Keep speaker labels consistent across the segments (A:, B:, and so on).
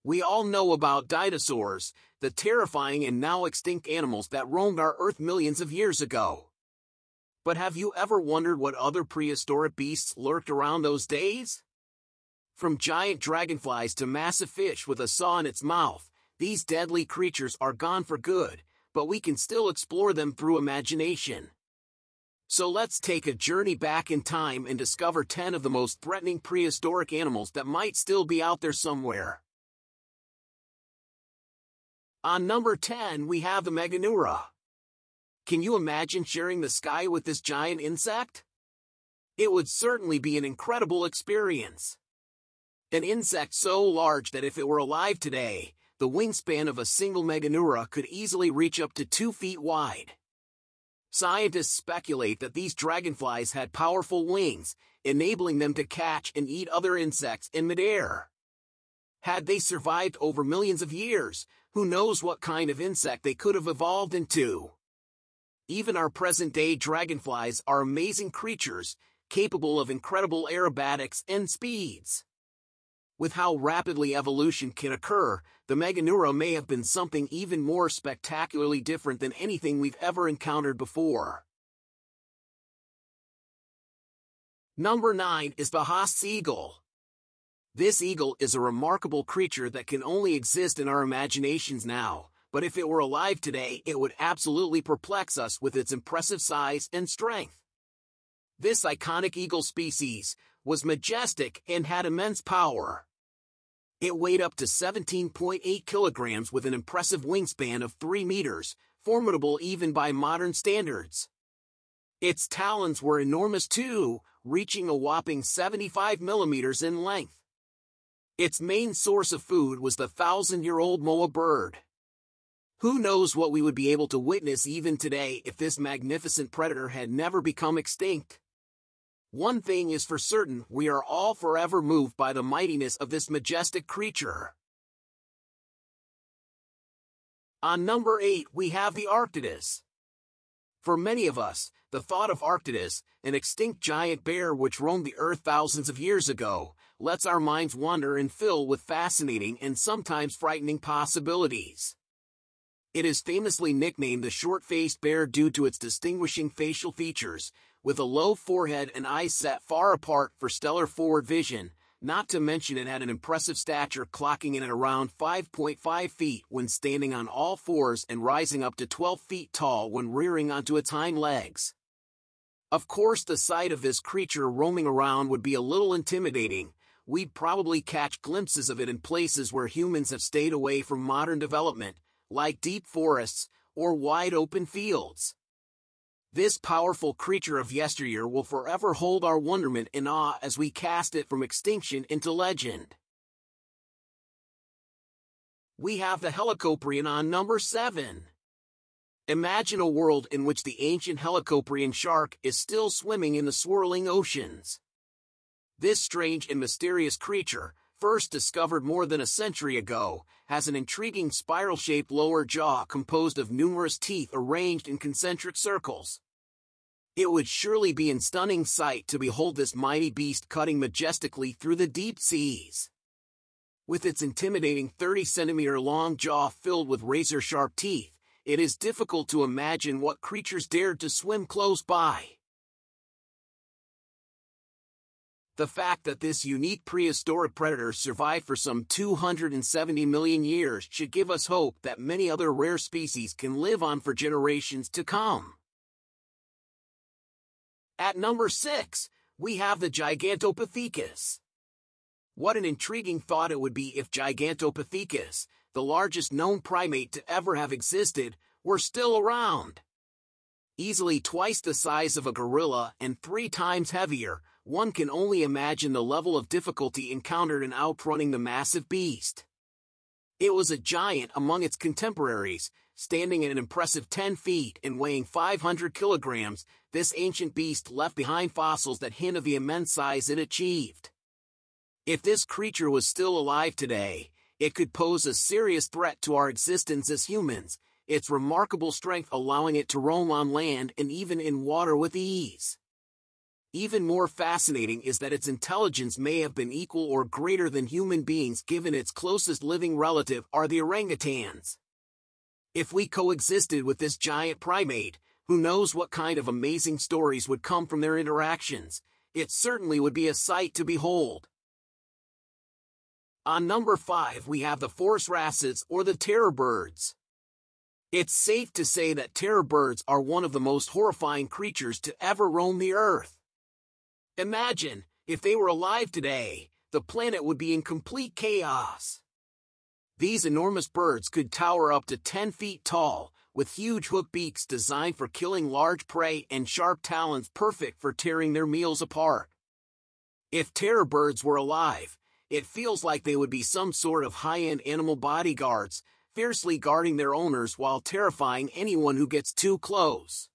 A: We all know about dinosaurs, the terrifying and now extinct animals that roamed our Earth millions of years ago. But have you ever wondered what other prehistoric beasts lurked around those days? From giant dragonflies to massive fish with a saw in its mouth, these deadly creatures are gone for good, but we can still explore them through imagination. So let's take a journey back in time and discover 10 of the most threatening prehistoric animals that might still be out there somewhere. On number 10 we have the Meganura. Can you imagine sharing the sky with this giant insect? It would certainly be an incredible experience. An insect so large that if it were alive today, the wingspan of a single Meganura could easily reach up to 2 feet wide. Scientists speculate that these dragonflies had powerful wings, enabling them to catch and eat other insects in midair. Had they survived over millions of years, who knows what kind of insect they could have evolved into. Even our present-day dragonflies are amazing creatures, capable of incredible aerobatics and speeds. With how rapidly evolution can occur, the Meganura may have been something even more spectacularly different than anything we've ever encountered before. Number 9 is the Baha Seagull. This eagle is a remarkable creature that can only exist in our imaginations now, but if it were alive today it would absolutely perplex us with its impressive size and strength. This iconic eagle species was majestic and had immense power. It weighed up to 17.8 kilograms with an impressive wingspan of 3 meters, formidable even by modern standards. Its talons were enormous too, reaching a whopping 75 millimeters in length. Its main source of food was the 1,000-year-old moa bird. Who knows what we would be able to witness even today if this magnificent predator had never become extinct? One thing is for certain, we are all forever moved by the mightiness of this majestic creature. On number 8 we have the Arctodus. For many of us, the thought of Arctodus, an extinct giant bear which roamed the earth thousands of years ago, lets our minds wander and fill with fascinating and sometimes frightening possibilities. It is famously nicknamed the short-faced bear due to its distinguishing facial features, with a low forehead and eyes set far apart for stellar forward vision, not to mention it had an impressive stature clocking in at around 5.5 feet when standing on all fours and rising up to 12 feet tall when rearing onto its hind legs. Of course, the sight of this creature roaming around would be a little intimidating. We'd probably catch glimpses of it in places where humans have stayed away from modern development, like deep forests or wide open fields. This powerful creature of yesteryear will forever hold our wonderment and awe as we cast it from extinction into legend. We have the Helicoprion on number 7. Imagine a world in which the ancient Helicoprion shark is still swimming in the swirling oceans. This strange and mysterious creature, first discovered more than a century ago, has an intriguing spiral-shaped lower jaw composed of numerous teeth arranged in concentric circles. It would surely be a stunning sight to behold this mighty beast cutting majestically through the deep seas. With its intimidating 30-centimeter-long jaw filled with razor-sharp teeth, it is difficult to imagine what creatures dared to swim close by. The fact that this unique prehistoric predator survived for some 270 million years should give us hope that many other rare species can live on for generations to come. At number 6, we have the Gigantopithecus. What an intriguing thought it would be if Gigantopithecus, the largest known primate to ever have existed, were still around. Easily twice the size of a gorilla and 3 times heavier, one can only imagine the level of difficulty encountered in outrunning the massive beast. It was a giant among its contemporaries, standing at an impressive 10 feet and weighing 500 kilograms. This ancient beast left behind fossils that hint of the immense size it achieved. If this creature was still alive today, it could pose a serious threat to our existence as humans, its remarkable strength allowing it to roam on land and even in water with ease. Even more fascinating is that its intelligence may have been equal or greater than human beings, given its closest living relative are the orangutans. If we coexisted with this giant primate, who knows what kind of amazing stories would come from their interactions. It certainly would be a sight to behold. On number 5 we have the forest wrasses, or the terror birds. It's safe to say that terror birds are one of the most horrifying creatures to ever roam the earth. Imagine, if they were alive today, the planet would be in complete chaos. These enormous birds could tower up to 10 feet tall, with huge hook beaks designed for killing large prey and sharp talons perfect for tearing their meals apart. If terror birds were alive, it feels like they would be some sort of high-end animal bodyguards, fiercely guarding their owners while terrifying anyone who gets too close.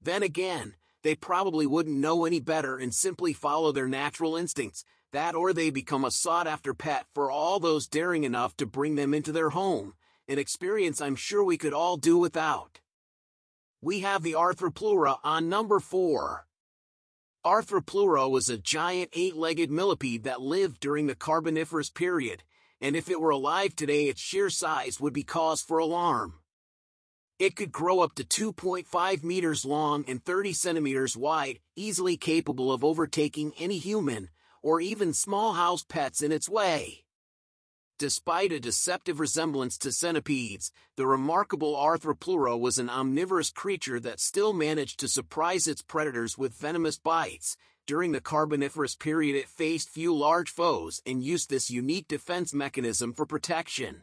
A: Then again, they probably wouldn't know any better and simply follow their natural instincts, that or they become a sought-after pet for all those daring enough to bring them into their home, an experience I'm sure we could all do without. We have the Arthroplura on number 4. Arthroplura was a giant 8-legged millipede that lived during the Carboniferous period, and if it were alive today its sheer size would be cause for alarm. It could grow up to 2.5 meters long and 30 centimeters wide, easily capable of overtaking any human, or even small house pets in its way. Despite a deceptive resemblance to centipedes, the remarkable Arthroplura was an omnivorous creature that still managed to surprise its predators with venomous bites. During the Carboniferous period it faced few large foes and used this unique defense mechanism for protection.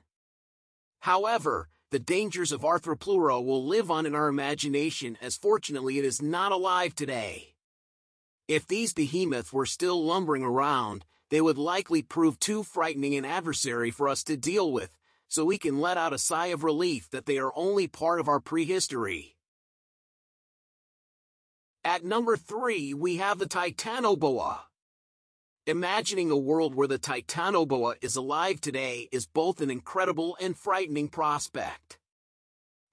A: However, the dangers of Arthroplura will live on in our imagination, as fortunately it is not alive today. If these behemoths were still lumbering around, they would likely prove too frightening an adversary for us to deal with, so we can let out a sigh of relief that they are only part of our prehistory. At number 3 we have the Titanoboa. Imagining a world where the Titanoboa is alive today is both an incredible and frightening prospect.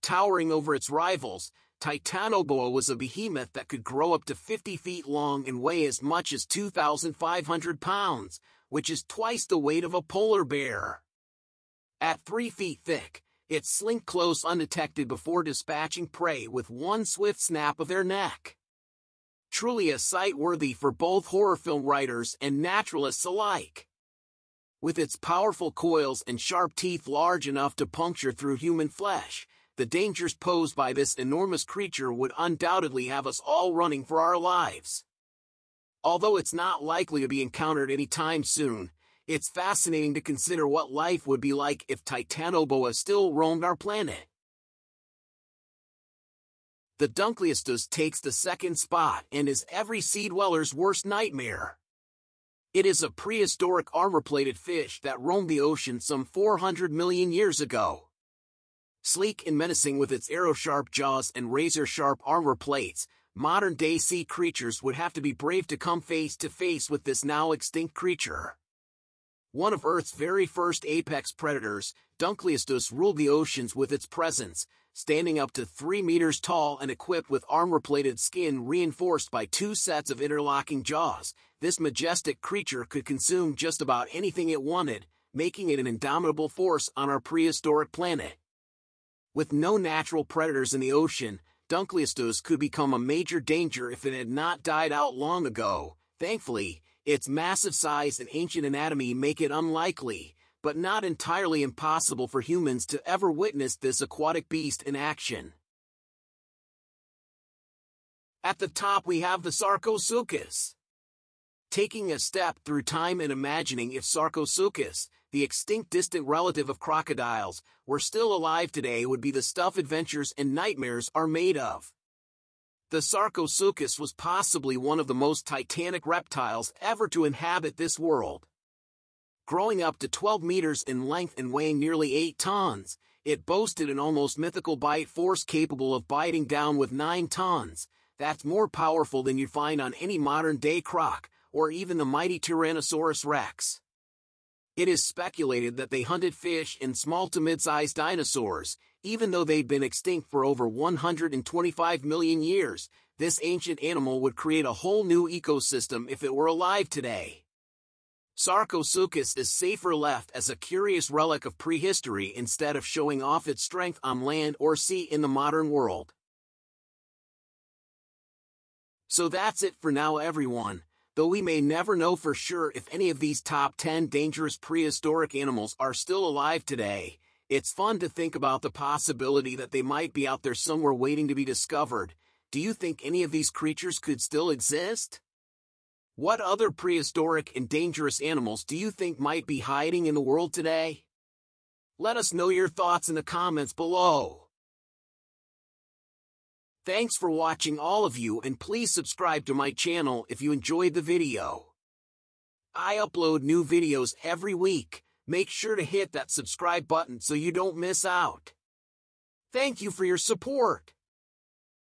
A: Towering over its rivals, Titanoboa was a behemoth that could grow up to 50 feet long and weigh as much as 2,500 pounds, which is twice the weight of a polar bear. At 3 feet thick, it slinked close undetected before dispatching prey with one swift snap of their neck. Truly a sight worthy for both horror film writers and naturalists alike. With its powerful coils and sharp teeth large enough to puncture through human flesh, the dangers posed by this enormous creature would undoubtedly have us all running for our lives. Although it's not likely to be encountered anytime soon, it's fascinating to consider what life would be like if Titanoboa still roamed our planet. The Dunkleosteus takes the second spot and is every sea dweller's worst nightmare. It is a prehistoric armor-plated fish that roamed the ocean some 400 million years ago. Sleek and menacing with its arrow-sharp jaws and razor-sharp armor plates, modern-day sea creatures would have to be brave to come face-to-face with this now-extinct creature. One of Earth's very first apex predators, Dunkleosteus ruled the oceans with its presence, standing up to 3 meters tall and equipped with armor-plated skin reinforced by 2 sets of interlocking jaws. This majestic creature could consume just about anything it wanted, making it an indomitable force on our prehistoric planet. With no natural predators in the ocean, Dunkleosteus could become a major danger if it had not died out long ago. Thankfully, its massive size and ancient anatomy make it unlikely, but not entirely impossible for humans to ever witness this aquatic beast in action. At the top we have the Sarcosuchus. Taking a step through time and imagining if Sarcosuchus, the extinct distant relative of crocodiles, were still alive today would be the stuff adventures and nightmares are made of. The Sarcosuchus was possibly one of the most titanic reptiles ever to inhabit this world. Growing up to 12 meters in length and weighing nearly 8 tons, it boasted an almost mythical bite force capable of biting down with 9 tons. That's more powerful than you'd find on any modern-day croc, or even the mighty Tyrannosaurus rex. It is speculated that they hunted fish and small to mid-sized dinosaurs, even though they'd been extinct for over 125 million years. this ancient animal would create a whole new ecosystem if it were alive today. Sarcosuchus is safer left as a curious relic of prehistory instead of showing off its strength on land or sea in the modern world. So that's it for now, everyone. Though we may never know for sure if any of these top 10 dangerous prehistoric animals are still alive today, it's fun to think about the possibility that they might be out there somewhere waiting to be discovered. Do you think any of these creatures could still exist? What other prehistoric and dangerous animals do you think might be hiding in the world today? Let us know your thoughts in the comments below. Thanks for watching, all of you, and please subscribe to my channel if you enjoyed the video. I upload new videos every week. Make sure to hit that subscribe button so you don't miss out. Thank you for your support.